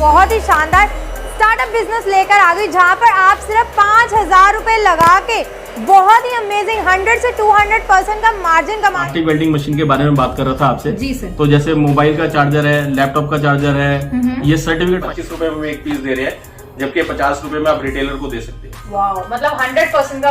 बहुत ही शानदार startup business लेकर आ गई, जहाँ पर आप सिर्फ 5,000 रुपए लगा के बहुत ही अमेजिंग 100 से 200% का मार्जिन कमा। ऑप्टिक वेल्डिंग मशीन के बारे में बात कर रहा था आपसे। जी सर। तो जैसे मोबाइल का चार्जर है, लैपटॉप का चार्जर है, ये सर्टिफिकेट 25 रुपए में एक पीस दे रहे हैं, जबकि 50 रुपए में आप रिटेलर को दे सकते हैं। वाओ, मतलब 100% का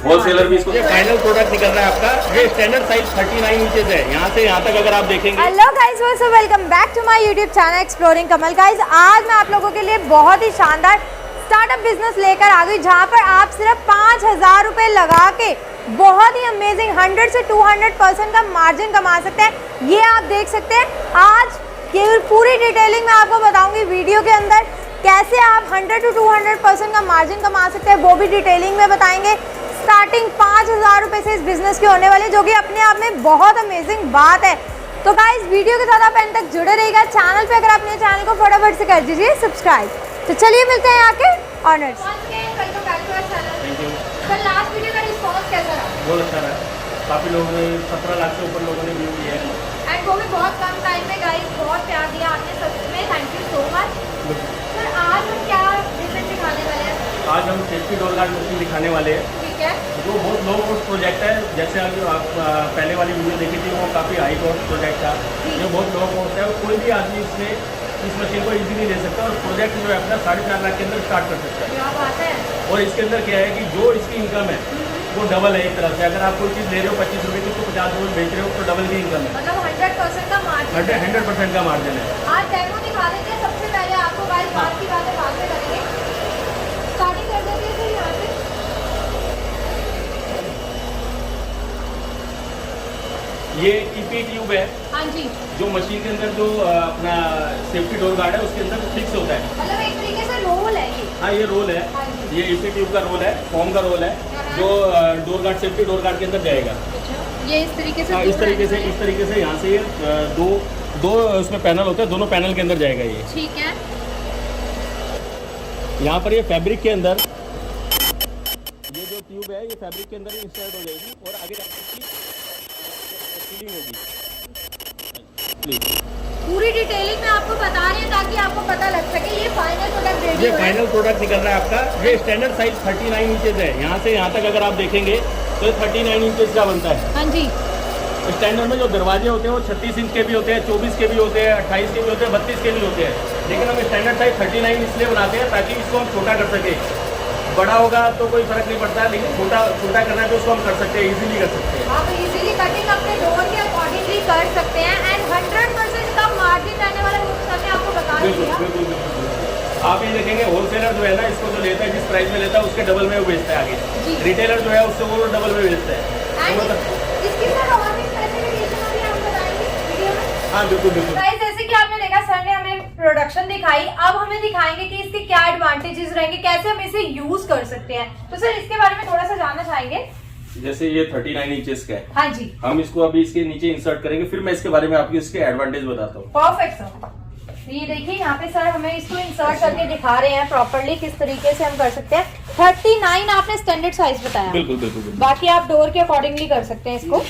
होलसेलर भी इसको। ये फाइनल प्रोडक्ट निकल रहा है आपका। ये स्टैंडर्ड साइज 39 इंचेस है, यहाँ से यहाँ तक अगर आप देखेंगे। Hello guys, welcome back to my YouTube channel exploring Kamal. Guys, आज मैं आप लोगों के लिए बहुत ही शानदार स्टार्टअप बिजनेस लेकर आ गई, जहाँ पर आप सिर्फ 5,000 रुपए लगा के बहुत ही अमेजिंग 100 से 200% का मार्जिन कमा सकते हैं। ये आप देख सकते हैं। आज ये पूरी डिटेलिंग में आपको बताऊंगी वीडियो के अंदर, कैसे आप 100 to 200% का मार्जिन कमा सकते हैं, वो भी डिटेलिंग में बताएंगे। स्टार्टिंग 5,000 रुपए से इस बिजनेस की होने वाली, जो कि अपने आप में बहुत अमेजिंग बात है। तो गाइस, वीडियो के साथ आप एंड तक जुड़े रहिएगा। चैनल पे अगर आपने चैनल को फटाफट से कर दीजिए सब्सक्राइब। तो चलिए मिलते हैं यहाँ के ऑनर्स। लास्ट वीडियो का रिस्पॉन्स कैसा रहा? बहुत अच्छा रहा, काफी लोगों ने 17 लाख से ऊपर लोगों ने व्यू किया है, एंड वो भी बहुत कम टाइम में। गाइस, बहुत प्यार दिया आपने सच में, thank you so much. Sir, आज हम क्या डिफरेंट दिखाने वाले हैं? आज हम सेफ्टी डोर गार्ड मशीन दिखाने वाले हैं, ठीक है। जो बहुत लो कॉस्ट प्रोजेक्ट है। जैसे अभी आप पहले वाली वीडियो देखी थी, वो काफी हाई कॉस्ट प्रोजेक्ट था। ये बहुत लो कॉस्ट है और कोई भी आदमी इसमें इस मशीन को इजीली ले सकता है और प्रोजेक्ट जो है अपना 4.5 लाख के अंदर स्टार्ट कर सकता है। क्या बात है। और इसके अंदर क्या है कि जो इसकी इनकम है वो डबल है। एक तरह से अगर आप कोई चीज़ ले रहे हो 25 रुपये की, तो 50 रुपये बेच रहे हो, तो डबल की इनकम है। मतलब 100% का मार्जिन। 100% का मार्जिन है। आज डेमो दिखा देते हैं। सबसे पहले आपको गाइस बात की बातें बाद में करेंगे, स्टार्टिंग कर देते हैं फिर यहाँ से। ये ईपी ट्यूब है। हाँ जी। जो मशीन के अंदर जो अपना सेफ्टी डोर गार्ड है उसके अंदर फिक्स होता है। मतलब एक तरीके से रोल है ये। हाँ, ये रोल है। हाँ जी। ये ईपी ट्यूब का रोल है, फॉर्म का रोल है, जो door guard safety door guard के अंदर जाएगा। ये इस तरीके से। हाँ, इस तरीके से यहाँ से ये दो उसमें पैनल होते हैं, दोनों पैनल के अंदर जाएगा ये। ठीक है। यहाँ पर ये फैब्रिक के अंदर ये जो ट्यूब है, ये फैब्रिक के अंदर इंस्टॉल हो जाएगी और आगे जाकर सीलिंग होगी। पूरी डिटेलिंग में आपको बता रहे हैं ताकि आपको पता लग सके। ये फाइनल प्रोडक्ट रेडी ये फाइनल प्रोडक्ट निकल रहा है आपका। ये स्टैंडर्ड साइज 39 इंचेस है, यहाँ से यहाँ तक अगर आप देखेंगे तो ये 39 इंचेस का बनता है। हाँ जी। स्टैंडर्ड में जो दरवाजे होते हैं वो 36 इंच के भी होते हैं, 24 के भी होते हैं, 28 के भी होते हैं, 32 के भी होते हैं। लेकिन हम स्टैंडर्ड साइज 39 इसलिए बनाते हैं ताकि इसको हम छोटा कर सके। बड़ा होगा तो कोई फर्क नहीं पड़ता, लेकिन छोटा करना है तो उसको हम कर सकते हैं, इजीली कर सकते हैं। आप इजीली कटिंग अपने डोर के अकॉर्डिंगली कर सकते हैं एंड 100% का मार्जिन रहने वाला मैंने आपको बता दिया। बिल्कुल। आप ये देखेंगे, होलसेलर जो है ना, इसको जो लेता है, जिस प्राइस में लेता है उसके डबल में वो बेचता है आगे। रिटेलर जो है उससे वो डबल में बेचता है। इसकी सर और भी स्पेसिफिकेशन अभी हम बताएंगे वीडियो में। हाँ, बिल्कुल। गाइस, जैसे कि आपने देखा, सर ने हमें प्रोडक्शन दिखाई, अब हमें दिखाएंगे कि इसके क्या एडवांटेजेस रहेंगे, कैसे हम इसे यूज कर सकते हैं। तो सर, इसके बारे में थोड़ा सा जानना चाहेंगे। जैसे ये 39 इंचेस का है। हाँ जी। हम इसको अभी इसके नीचे इंसर्ट करेंगे, फिर मैं इसके बारे में आपको इसके एडवांटेज बताता हूँ। Perfect sir. ये देखिए, यहाँ पे सर हमें इसको इंसर्ट करके दिखा रहे हैं प्रॉपर्ली किस तरीके से हम कर सकते हैं। 39 आपने स्टैंडर्ड साइज बताया। बिल्कुल। बाकी आप डोर के अकॉर्डिंगली कर सकते हैं इसको।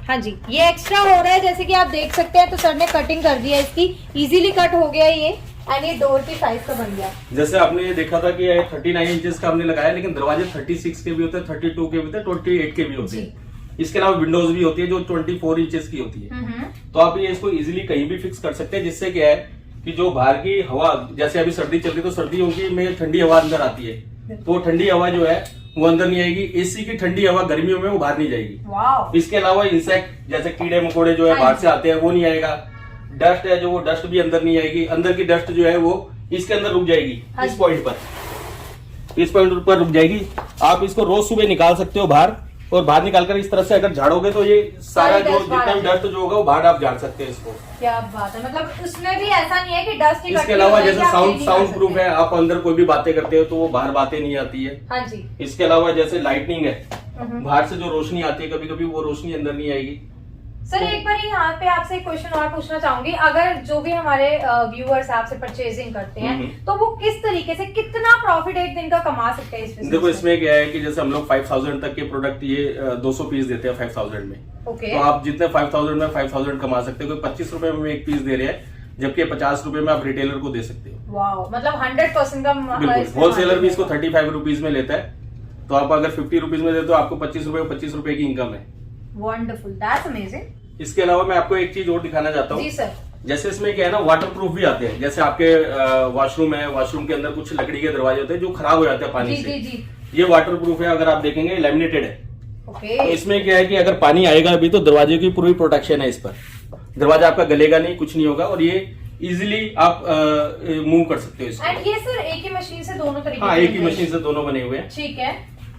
हाँ जी, ये एक्स्ट्रा हो रहा है जैसे कि आप देख सकते हैं। तो सर ने कटिंग कर दिया इसकी, इजीली कट हो गया ये, एंड ये डोर की साइज का बन गया। जैसे आपने ये देखा था कि 39 इंचेस का हमने लगाया, लेकिन दरवाजे 36 के भी होते हैं, 32 के भी होते हैं, 28 के भी होते हैं। इसके अलावा विंडोज भी होती है जो 24 इंचेस की होती है। तो आप ये इसको इजीली कहीं भी फिक्स कर सकते हैं, जिससे क्या है कि जो बाहर की हवा, जैसे अभी सर्दी चल रही है तो सर्दियों की में ठंडी हवा अंदर आती है, तो वो ठंडी हवा जो है वो अंदर नहीं आएगी। एसी की ठंडी हवा गर्मियों में वो बाहर नहीं जाएगी। इसके अलावा इंसेक्ट जैसे कीड़े मकोड़े जो है बाहर से आते हैं वो नहीं आएगा। डस्ट है जो, वो डस्ट भी अंदर नहीं आएगी। अंदर की डस्ट जो है वो इसके अंदर रुक जाएगी। इस पॉइंट पर रुक जाएगी। आप इसको रोज सुबह निकाल सकते हो बाहर, और बाहर निकालकर इस तरह से अगर झाड़ोगे तो ये सारा जो जितना भी डस्ट जो होगा वो बाहर आप झाड़ सकते हैं इसको। क्या बात है, मतलब उसमें भी ऐसा नहीं है कि डस्ट। इसके अलावा जैसे साउंड प्रूफ है, आप अंदर कोई भी बातें करते हो तो वो बाहर बातें नहीं आती है। हाँ जी। इसके अलावा जैसे लाइटनिंग है, बाहर से जो रोशनी आती है कभी कभी वो रोशनी अंदर नहीं आएगी। सर, एक बार यहाँ पे आपसे एक क्वेश्चन और पूछना चाहूंगी। अगर जो भी हमारे व्यूअर्स आपसे परचेजिंग करते हैं तो वो किस तरीके से कितना प्रॉफिट एक दिन का कमा सकते हैं इस बिजनेस? देखो, इसमें क्या है कि जैसे हम लोग 5000 तक के प्रोडक्ट ये 200 पीस देते हैं 5000 में। ओके। तो आप जितने 5000 में 5000 कमा सकते हो। कोई 25 रुपए में एक पीस दे रहे हैं जबकि 50 रुपए में आप रिटेलर को दे सकते हो। वाओ, मतलब 100% का बिल्कुल, होलसेलर भी इसको 35 रुपीज में लेता है, तो आप अगर 50 रुपीज में देते हो आपको 25 रुपए की इनकम है। Wonderful, that's amazing. इसके अलावा मैं आपको एक चीज और दिखाना चाहता हूँ। जी सर। जैसे इसमें क्या है ना, वाटर प्रूफ भी आते हैं। जैसे आपके वॉशरूम है, वॉशरूम के अंदर कुछ लकड़ी के दरवाजे होते हैं जो खराब हो जाते हैं पानी से। जी। ये वाटर प्रूफ है, अगर आप देखेंगे लैमिनेटेड है। ओके। तो इसमें क्या है कि अगर पानी आएगा भी तो दरवाजे की पूरी प्रोटेक्शन है इस पर, दरवाजा आपका गलेगा नहीं, कुछ नहीं होगा, और ये इजीली आप मूव कर सकते हो इसको। एंड ये सर एक ही मशीन से दोनों तरीके हाँ, एक ही मशीन से दोनों बने हुए हैं। ठीक है,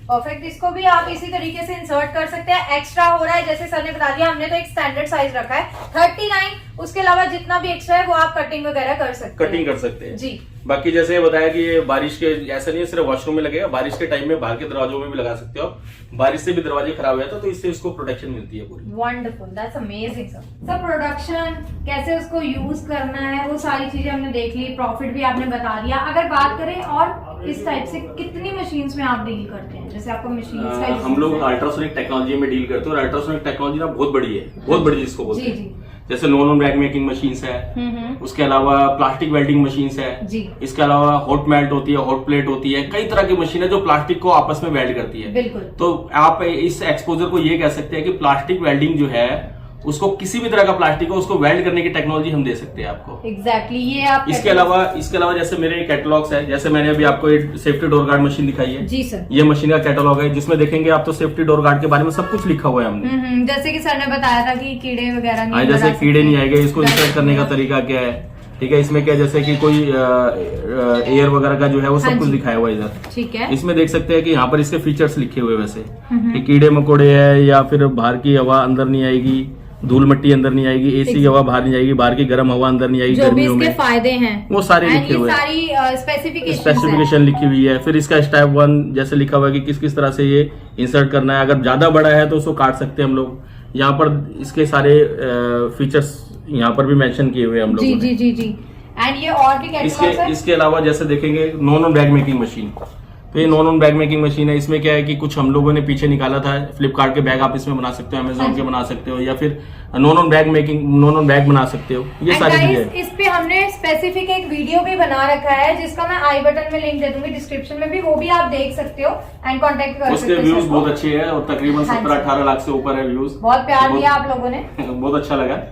परफेक्ट। इसको भी आप इसी तरीके से इंसर्ट कर सकते हैं। एक्स्ट्रा हो रहा है जैसे सर ने बता दिया, हमने तो एक स्टैंडर्ड साइज रखा है 39। उसके अलावा जितना भी एक्स्ट्रा है वो आप कटिंग वगैरह कर सकते हैं। कटिंग कर सकते हैं जी। बाकी जैसे ये बताया कि ये बारिश के, ऐसा नहीं है सिर्फ वॉशरूम में लगेगा, बारिश के टाइम में बाहर के दरवाजों में भी लगा सकते हो। बारिश से भी दरवाजे खराब हो जाते हैं तो इससे इसको प्रोटेक्शन मिलती है पूरी। Wonderful, that's amazing sir. Sir production कैसे उसको यूज करना है वो सारी चीजें हमने देख ली, प्रॉफिट भी आपने बता दिया। अगर बात करें और इस टाइप से कितनी मशीन्स में आप डील करते हैं, जैसे आपको मशीन हम लोग अल्ट्रासोनिक टेक्नोलॉजी में डील करते हैं, और अल्ट्रासोनिक टेक्नोलॉजी ना बहुत बड़ी है, बहुत बड़ी जिसको बोलते हैं। जी। जैसे नॉन बैग मेकिंग मशीन्स है, उसके अलावा प्लास्टिक वेल्डिंग मशीन्स है जी। इसके अलावा हॉट मेल्ट होती है, हॉट प्लेट होती है, कई तरह की मशीन है जो प्लास्टिक को आपस में वेल्ड करती है। बिल्कुल। तो आप इस एक्सपोजर को ये कह सकते हैं कि प्लास्टिक वेल्डिंग जो है उसको, किसी भी तरह का प्लास्टिक हो उसको वेल्ड करने की टेक्नोलॉजी हम दे सकते हैं आपको। एग्जैक्टली, ये आप इसके अलावा जैसे मेरे कैटलॉग्स है, जैसे मैंने अभी आपको एक सेफ्टी डोर गार्ड मशीन दिखाई है। जी सर। ये मशीन का कैटलॉग है जिसमें देखेंगे आप तो सेफ्टी डोर गार्ड के बारे में सब कुछ लिखा हुआ है हमने। जैसे कि सर ने बताया था कि कीड़े वगैरह नहीं, जैसे कीड़े नहीं आएंगे, इसको इंस्टॉल करने का तरीका क्या है, ठीक है। इसमें क्या जैसे कि कोई एयर वगैरह का जो है वो सब कुछ दिखाया हुआ है इधर। ठीक है। इसमें देख सकते हैं कि यहाँ पर इसके फीचर्स लिखे हुए वैसे कि कीड़े मकोड़े है या फिर बाहर की हवा अंदर नहीं आएगी, धूल मट्टी अंदर नहीं आएगी, एसी की हवा बाहर नहीं आएगी, बाहर की गर्म हवा अंदर नहीं आएगी, जो भी गर्मियों इसके में फायदे हैं वो सारे लिखे हुए हैं। सारी स्पेसिफिकेशन लिखी हुई है। फिर इसका स्टेप 1 जैसे लिखा हुआ है कि किस किस तरह से ये इंसर्ट करना है। अगर ज्यादा बड़ा है तो उसको काट सकते हैं हम लोग। यहाँ पर इसके सारे फीचर्स यहाँ पर भी मेंशन किए हुए हैं हम लोगों ने। जी। एंड ये और भी कैटलॉग्स है। इसके अलावा जैसे देखेंगे नॉन बैग मेकिंग मशीन, तो ये नॉन बैग मेकिंग मशीन है। इसमें क्या है कि कुछ हम लोगों ने पीछे निकाला था, फ्लिपकार्ट के बैग आप इसमें बना सकते हो, अमेजोन के बना सकते हो, या फिर नॉन बैग बना सकते हो। ये सारी चीजें इस पे हमने स्पेसिफिक एक वीडियो भी बना रखा है जिसका मैं आई बटन में लिंक दे दूंगी, डिस्क्रिप्शन में भी, वो भी आप देख सकते हो एंड कांटेक्ट कर सकते हो। उसके व्यूज बहुत अच्छे हैं और तकरीबन 17-18 लाख से ऊपर है व्यूज। बहुत प्यार दिया आप लोगों ने, बहुत अच्छा लगा।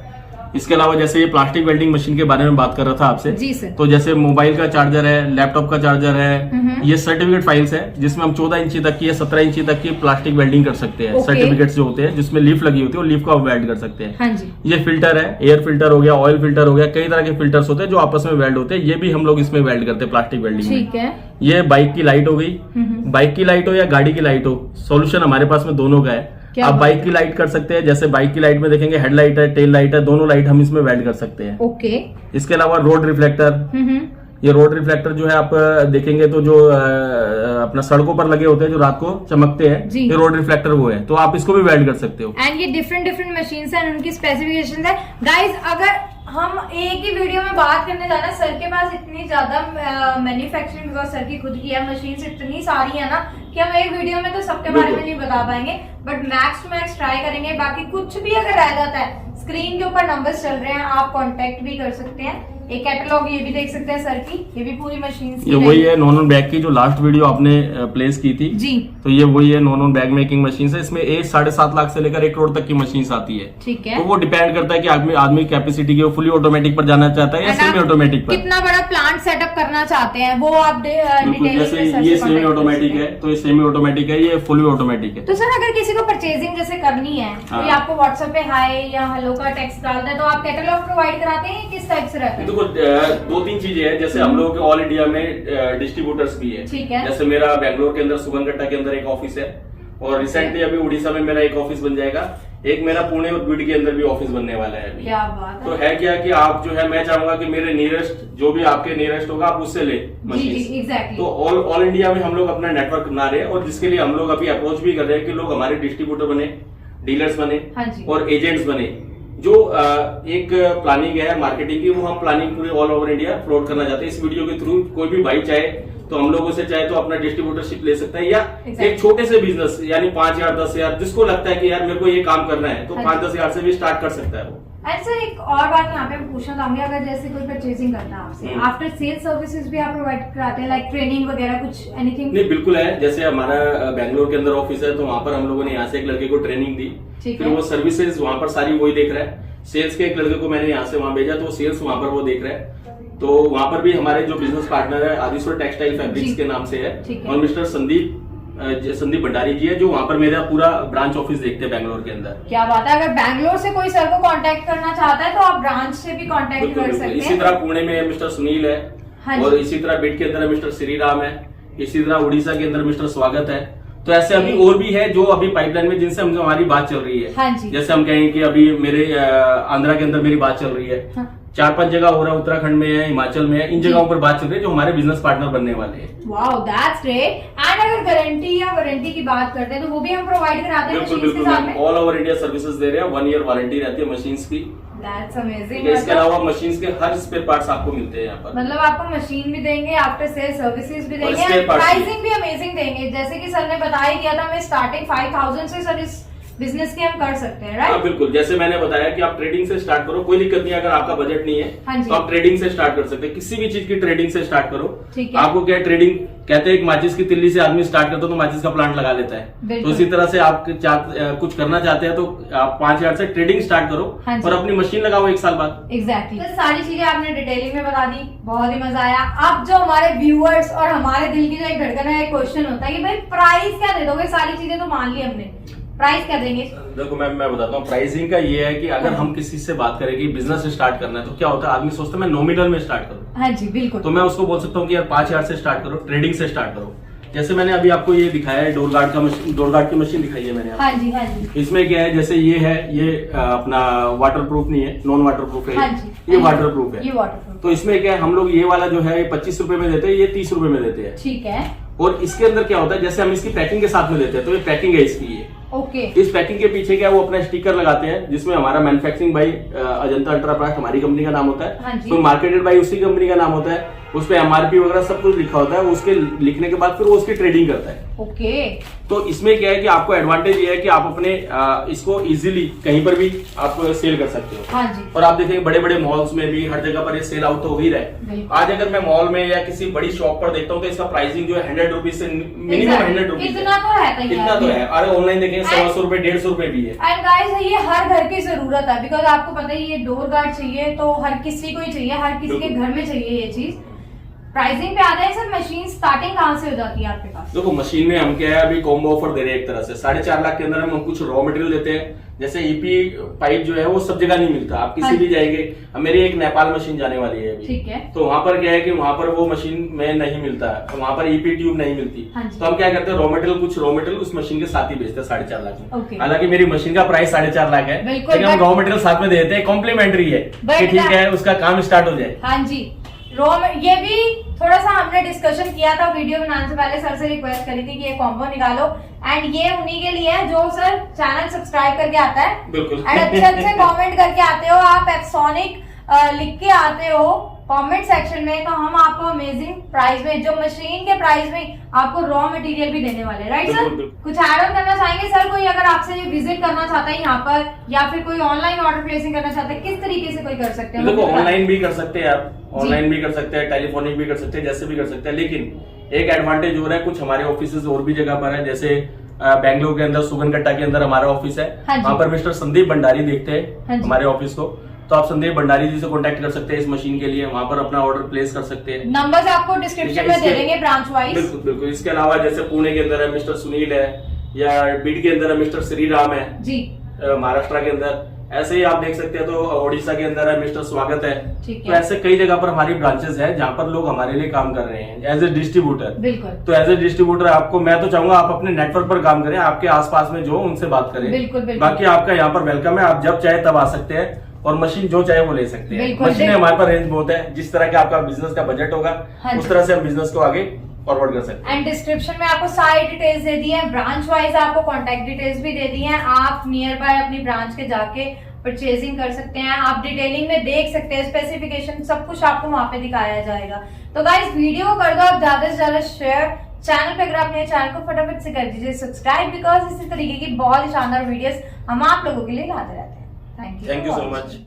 इसके अलावा जैसे ये प्लास्टिक वेल्डिंग मशीन के बारे में बात कर रहा था आपसे। जी सर। तो जैसे मोबाइल का चार्जर है, लैपटॉप का चार्जर है, ये सर्टिफिकेट फाइल्स है जिसमें हम 14 इंची तक की या 17 इंची तक की प्लास्टिक वेल्डिंग कर सकते हैं। सर्टिफिकेट्स जो होते हैं जिसमें लीफ लगी होती है, वो लीफ को आप वेल्ड कर सकते हैं। हाँ जी। ये फिल्टर है, एयर फिल्टर हो गया, ऑयल फिल्टर हो गया, कई तरह के फिल्टर्स होते हैं जो आपस में वेल्ड होते हैं। ये भी हम लोग इसमें वेल्ड करते हैं प्लास्टिक वेल्डिंग में। ठीक है। ये बाइक की लाइट हो गई, बाइक की लाइट हो या गाड़ी की लाइट हो, सोल्यूशन हमारे पास में दोनों का है। आप बाइक की लाइट कर सकते हैं, जैसे बाइक की लाइट में देखेंगे हेडलाइट है, टेल लाइट है, दोनों लाइट हम इसमें वेल्ड कर सकते हैं। ओके। इसके अलावा रोड रिफ्लेक्टर, ये रोड रिफ्लेक्टर जो है आप देखेंगे तो जो अपना सड़कों पर लगे होते हैं जो रात को चमकते हैं, ये रोड रिफ्लेक्टर वो है, तो आप इसको भी वेल्ड कर सकते हो। एंड ये डिफरेंट मशीन्स हैं, उनकी स्पेसिफिकेशंस है। गाइस अगर हम एक ही वीडियो में बात करने जाना, सर के पास इतनी ज्यादा मैन्युफैक्चरिंग बिकॉज सर की खुद की है, मशीन्स इतनी सारी है ना कि हम एक वीडियो में तो सबके बारे में नहीं बता पाएंगे, but max to max try करेंगे। बाकी कुछ भी अगर रह जाता है, स्क्रीन के ऊपर नंबर्स चल रहे हैं, आप कांटेक्ट भी कर सकते हैं। एक कैटलॉग ये भी देख सकते हैं सर की, ये भी पूरी मशीन ये वही है नॉन बैग की जो लास्ट वीडियो आपने प्लेस की थी जी। तो ये वही है नॉन बैग मेकिंग मशीन है। इसमें 7.5 लाख से लेकर 1 करोड़ तक की मशीन आती है। ठीक है। तो वो डिपेंड करता है कि आदमी कैपेसिटी की फुली ऑटोमेटिक पर जाना चाहता है या सेमी ऑटोमेटिक पर, कितना बड़ा प्लांट सेटअप करना चाहते हैं वो आप जैसे ये सेमी ऑटोमेटिक है तो ये सेमी ऑटोमेटिक है, ये फुली ऑटोमेटिक है। तो सर अगर किसी को परचेजिंग जैसे करनी है, कोई आपको व्हाट्सएप पे हाय या हेलो का टेक्स्ट डालता है, तो आप कैटलॉग प्रोवाइड कराते हैं, किस टाइप से रहता है? देखो 2-3 चीजें हैं, जैसे हम लोग ऑल इंडिया में डिस्ट्रीब्यूटर्स भी है। ठीक है। जैसे मेरा बेंगलोर के अंदर सुगनकट्टा के अंदर एक ऑफिस है, और रिसेंटली अभी उड़ीसा में मेरा एक ऑफिस बन जाएगा, एक मेरा पुणे और बीड के अंदर भी ऑफिस बनने वाला है अभी। क्या बात है। तो है क्या कि आप जो है, मैं चाहूंगा कि मेरे नियरेस्ट जो भी आपके नियरेस्ट होगा आप उससे ले मशीन। एग्जैक्टली। तो ऑल इंडिया में हम लोग अपना नेटवर्क बना रहे हैं, और जिसके लिए हम लोग अभी अप्रोच भी कर रहे हैं कि लोग हमारे डिस्ट्रीब्यूटर बने, डीलर्स बने, हाँ जी। और एजेंट्स बने। जो एक प्लानिंग है मार्केटिंग की, वो हम प्लानिंग पूरे ऑल ओवर इंडिया प्रमोट करना चाहते हैं। इस वीडियो के थ्रू कोई भी भाई चाहे तो हम लोगों से चाहे तो अपना डिस्ट्रीब्यूटरशिप ले सकता है, या एक छोटे से बिजनेस यानी 5,000 10,000 जिसको लगता है कि यार मेरे को ये काम करना है, तो 5-10 हजार से भी स्टार्ट कर सकता है वो। एंड सर एक और बात यहाँ पे पूछना चाहूंगी, अगर जैसे कोई परचेजिंग करता है आपसे, आफ्टर सेल सर्विसेज भी आप प्रोवाइड कराते हैं, लाइक ट्रेनिंग वगैरह कुछ एनीथिंग? नहीं, बिल्कुल है। जैसे हमारा बैंगलोर के अंदर ऑफिस है, तो वहाँ पर हम लोगों ने यहाँ से एक लड़के को ट्रेनिंग दी, फिर वो सर्विसेज वहाँ पर सारी वही देख रहा है। सेल्स के एक लड़के को मैंने यहाँ से वहाँ भेजा, तो सेल्स वहाँ पर वो देख रहा है। तो वहाँ पर भी हमारे जो बिजनेस पार्टनर है आदिश्वर टेक्सटाइल फैब्रिक्स के नाम से है, और मिस्टर संदीप भंडारी जी है, जो वहाँ पर मेरा पूरा ब्रांच ऑफिस देखते हैं बैंगलोर के अंदर। क्या बात है, अगर बैंगलोर से कोई सर को कांटेक्ट करना चाहता है तो आप ब्रांच से भी कांटेक्ट कर सकते हैं। इसी तरह पुणे में मिस्टर सुनील है, और इसी तरह बीड के अंदर मिस्टर श्री राम है, इसी तरह उड़ीसा के अंदर मिस्टर स्वागत है। तो ऐसे अभी और भी है जो अभी पाइपलाइन में, जिनसे हमारी बात चल रही है। जैसे हम कहेंगे कि अभी मेरे आंध्रा के अंदर मेरी बात चल रही है, 4-5 जगह हो रहा है, उत्तराखंड में है, हिमाचल में है, इन जगहों पर बात चल रही है जो हमारे बिजनेस पार्टनर बनने वाले हैं। Wow, that's great. एंड अगर गारंटी या वारंटी की बात करते हैं तो वो भी हम प्रोवाइड कराते हैं बिल्कुल बिल्कुल, ऑल ओवर इंडिया सर्विसेज दे रहे हैं। 1 ईयर वारंटी रहती है मशीन्स की। That's amazing. इसके अलावा मशीन्स के हर स्पेयर पार्ट्स आपको मिलते हैं यहाँ पर। मतलब आपको मशीन भी देंगे, आफ्टर सेल सर्विसेज भी देंगे, प्राइसिंग भी अमेजिंग देंगे। जैसे कि सर ने बताया किया था, मैं स्टार्टिंग 5000 से सर इस बिजनेस की हम कर सकते हैं, राइट? बिल्कुल, जैसे मैंने बताया कि आप ट्रेडिंग से स्टार्ट करो, कोई दिक्कत नहीं है। अगर आपका बजट नहीं है तो आप ट्रेडिंग से स्टार्ट कर सकते हैं, किसी भी चीज की ट्रेडिंग से स्टार्ट करो। आपको क्या ट्रेडिंग कहते हैं, एक माचिस की तिल्ली से आदमी स्टार्ट करता है तो माचिस का प्लांट लगा लेता है। तो इसी तरह से आप कुछ करना चाहते हैं तो आप 5000 से ट्रेडिंग स्टार्ट करो और अपनी मशीन लगाओ 1 साल बाद। एग्जैक्टली। तो सारी चीजें आपने डिटेलिंग में बता दी, बहुत ही मजा आया। अब जो हमारे व्यूअर्स और हमारे दिल की जो एक धड़कन है, एक क्वेश्चन होता है कि भाई प्राइस क्या दे दोगे? सारी चीजें तो मान ली हमने, प्राइस क्या देंगे? देखो मैं बताता हूँ, प्राइसिंग का ये है कि अगर हम किसी से बात करें कि बिजनेस स्टार्ट करना है तो क्या होता है, आदमी सोचता है मैं नॉमिनल में स्टार्ट करूँ। हाँ जी, बिल्कुल। तो मैं उसको बोल सकता हूँ कि यार 5000 से स्टार्ट करो, ट्रेडिंग से स्टार्ट करो। जैसे मैंने अभी आपको ये दिखाया है, डोर गार्ड की मशीन दिखाई है मैंने। हाँ जी, हाँ जी। इसमें क्या है, जैसे ये है, ये अपना वाटर प्रूफ नहीं है, नॉन वाटर प्रूफ है। हाँ जी, ये वाटर प्रूफ है। ये वाटर प्रूफ। तो इसमें क्या है, हम लोग ये वाला जो है 25 रुपए में देते हैं, ये 30 रुपए में देते हैं। ठीक है। और इसके अंदर क्या होता है, जैसे हम इसकी पैकिंग के साथ में देते हैं, तो ये पैकिंग है इसकी। ये ओके। इस पैकिंग के पीछे क्या है, वो अपना स्टिकर लगाते हैं जिसमें हमारा मैन्युफैक्चरिंग बाई अजंता अल्ट्राप्रास्ट हमारी कंपनी का नाम होता है। हाँ जी। तो मार्केटेड बाई उसी कंपनी का नाम होता है, उस पे एमआरपी वगैरह सब कुछ लिखा होता है। उसके लिखने के बाद फिर वो उसकी ट्रेडिंग करता है। ओके। तो इसमें क्या है कि आपको एडवांटेज ये है कि आप अपने इसको इजीली कहीं पर भी आप सेल कर सकते हो। हाँ जी। और आप देखेंगे बड़े बड़े मॉल्स में भी हर जगह पर ये सेल आउट तो हो ही रहा है। आज अगर मैं मॉल में या किसी बड़ी शॉप पर देखता हूँ तो इसका प्राइसिंग जो है 100 रुपीज से मिनिमम 100 रुपीज, इतना तो रहता ही है। इतना तो है। अरे ऑनलाइन देखेंगे 100 रुपए 150 रुपए भी है। एंड गाइस, ये हर घर की जरूरत है, बिकॉज आपको पता ही ये डोर गार्ड चाहिए तो हर किसी को ही चाहिए, हर किसी के घर में चाहिए ये चीज। प्राइसिंग पे आता है सर, मशीन स्टार्टिंग कहाँ से हो जाती है आपके पास? देखो मशीन में हम क्या है, अभी कॉम्बो ऑफर दे रहे हैं एक तरह से। 4.5 लाख के अंदर हम कुछ रॉ मटेरियल देते हैं। जैसे ईपी पाइप जो है वो सब जगह नहीं मिलता, आप किसी भी जाएंगे। मेरी एक नेपाल मशीन जाने वाली है अभी। ठीक है। तो वहाँ पर क्या है कि वहाँ पर वो मशीन में नहीं मिलता है, तो वहाँ पर ईपी ट्यूब नहीं मिलती। तो हम क्या करते हैं, कुछ रॉ मटेरियल उस मशीन के साथ ही बेचते हैं 4.5 लाख में। हालांकि मेरी मशीन का प्राइस 4.5 लाख है, लेकिन हम रॉ मटेरियल साथ में देते हैं, कॉम्प्लीमेंट्री है कि ठीक है उसका काम स्टार्ट हो जाए। हाँ जी। ये भी थोड़ा सा हमने डिस्कशन किया था वीडियो बनाने से पहले, सर से रिक्वेस्ट करी थी कि ये कॉम्बो निकालो। एंड ये उन्हीं के लिए है जो सर चैनल सब्सक्राइब करके आता है। बिल्कुल। एंड अच्छे कमेंट करके आते हो आप, एप्सोनिक लिख के आते हो कमेंट सेक्शन में, तो हम आपको अमेजिंग प्राइस में, जो मशीन के प्राइस में आपको रॉ मटेरियल भी देने वाले, राइट सर? कुछ ऐड ऑन करना चाहेंगे सर? कोई अगर आपसे विजिट करना चाहता है यहाँ पर, या फिर कोई ऑनलाइन ऑर्डर प्लेसिंग करना चाहता है, किस तरीके से कोई कर सकते हैं? देखो ऑनलाइन भी कर सकते हैं आप, ऑनलाइन भी कर सकते हैं, टेलीफोनिक भी कर सकते हैं, जैसे भी कर सकते हैं। लेकिन एक एडवांटेज हो रहा है, कुछ हमारे ऑफिस और भी जगह पर है। जैसे बैंगलोर के अंदर सुगनकट्टा के अंदर हमारा ऑफिस है, वहाँ पर मिस्टर संदीप भंडारी देखते हैं हमारे ऑफिस को। तो आप संदीप भंडारी जी से कांटेक्ट कर सकते हैं इस मशीन के लिए, वहाँ पर अपना ऑर्डर प्लेस कर सकते हैं। नंबर्स आपको डिस्क्रिप्शन में दे देंगे ब्रांच वाइज। बिल्कुल बिल्कुल। इसके अलावा जैसे पुणे के अंदर है मिस्टर सुनील है, या बीड के अंदर है मिस्टर श्री राम है जी, महाराष्ट्र के अंदर ऐसे ही आप देख सकते हैं। तो ओडिशा के अंदर है मिस्टर स्वागत है। ठीक है। तो ऐसे कई जगह पर हमारी ब्रांचेस है जहाँ पर लोग हमारे लिए काम कर रहे हैं एज ए डिस्ट्रीब्यूटर। बिल्कुल। तो एज ए डिस्ट्रीब्यूटर आपको मैं तो चाहूंगा आप अपने नेटवर्क पर काम करें, आपके आसपास में जो उनसे बात करें। बिल्कुल। बाकी आपका यहाँ पर वेलकम है, आप जब चाहे तब आ सकते हैं और मशीन जो चाहे वो ले सकते हैं। मशीन हमारे पास रेंज बहुत है, जिस तरह का आपका बिजनेस का बजट होगा उस तरह से हम बिजनेस को आगे फॉरवर्ड कर सकते हैं। एंड डिस्क्रिप्शन में आपको सारी डिटेल्स दे दी है, ब्रांच वाइज आपको कॉन्टेक्ट डिटेल्स भी दे दी है। आप नियर बाय अपनी ब्रांच के जाके परचेजिंग कर सकते हैं, आप डिटेलिंग में देख सकते हैं, स्पेसिफिकेशन सब कुछ आपको वहां पे दिखाया जाएगा। तो गाइस वीडियो को कर दो आप ज्यादा से ज्यादा शेयर, चैनल पे अगर आपने चैनल को फटाफट से कर दीजिए सब्सक्राइब, बिकॉज इसी तरीके की बहुत ही शानदार वीडियोस हम आप लोगों के लिए लाते रहते हैं। Thank you so much.